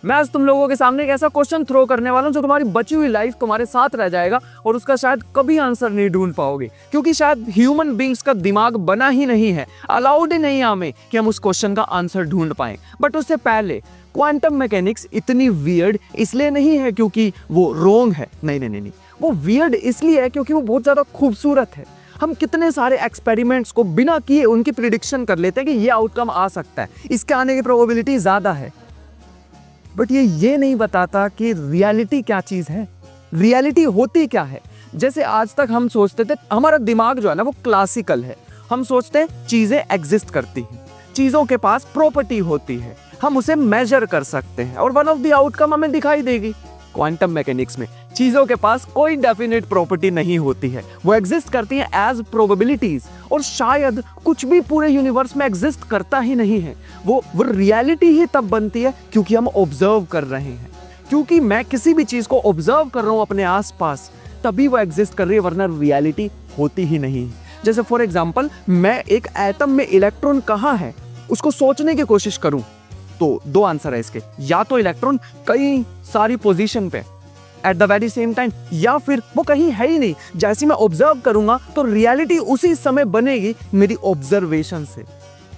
मैं आज तुम लोगों के सामने एक ऐसा क्वेश्चन थ्रो करने वाला हूं जो तुम्हारी बची हुई लाइफ तुम्हारे साथ रह जाएगा और उसका शायद कभी आंसर नहीं ढूंढ पाओगे, क्योंकि शायद ह्यूमन बींग्स का दिमाग बना ही नहीं है, अलाउड ही नहीं है हमें कि हम उस क्वेश्चन का आंसर ढूंढ पाएं। बट उससे पहले क्वांटम मैकेनिक्स इतनी वियर्ड इसलिए नहीं है क्योंकि वो रोंग है, नहीं, वो वियर्ड इसलिए है क्योंकि वो बहुत ज्यादा खूबसूरत है। हम कितने सारे एक्सपेरिमेंट्स को बिना किए उनकी प्रिडिक्शन कर लेते हैं कि ये आउटकम आ सकता है, इसके आने की प्रोबेबिलिटी ज्यादा है। बट ये नहीं बताता कि रियलिटी क्या चीज है, रियलिटी होती क्या है। जैसे आज तक हम सोचते थे, हमारा दिमाग जो है ना वो क्लासिकल है। हम सोचते हैं चीजें एग्जिस्ट करती हैं, चीजों के पास प्रॉपर्टी होती है, हम उसे मेजर कर सकते हैं और वन ऑफ द आउटकम हमें दिखाई देगी। क्वांटम मैकेनिक्स में चीजों के पास कोई डेफिनेट प्रॉपर्टी नहीं होती है, वो एग्जिस्ट करती हैं एज प्रोबेबिलिटीज, और शायद कुछ भी पूरे यूनिवर्स में एग्जिस्ट करता ही नहीं है। वो रियलिटी ही तब बनती है क्योंकि हम ऑब्जर्व कर रहे हैं, क्योंकि मैं किसी भी चीज को ऑब्जर्व कर रहा हूं अपने आसपास, तभी वो एग्जिस्ट कर रही है, वरना रियलिटी होती ही नहीं है। जैसे फॉर एग्जाम्पल, मैं एक एटम में इलेक्ट्रॉन कहाँ है उसको सोचने की कोशिश करूं तो दो आंसर है इसके, या तो इलेक्ट्रॉन कई सारी पोजीशन पे at the very same time, या फिर वो कहीं है ही नहीं। जैसे मैं ऑब्जर्व करूंगा तो रियलिटी उसी समय बनेगी मेरी ऑब्जर्वेशन से।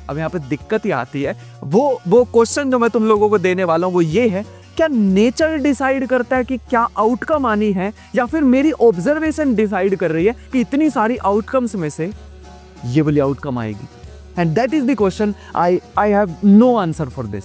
अब यहाँ पे दिक्कत ही आती है, वो क्वेश्चन जो मैं तुम लोगों को देने वाला हूँ वो ये है, क्या नेचर डिसाइड करता है कि क्या आउटकम आनी है, या फिर मेरी ऑब्जर्वेशन डिसाइड कर रही है कि इतनी सारी आउटकम्स में से ये वाली आउटकम आएगी? And that is the question, I have no answer for this.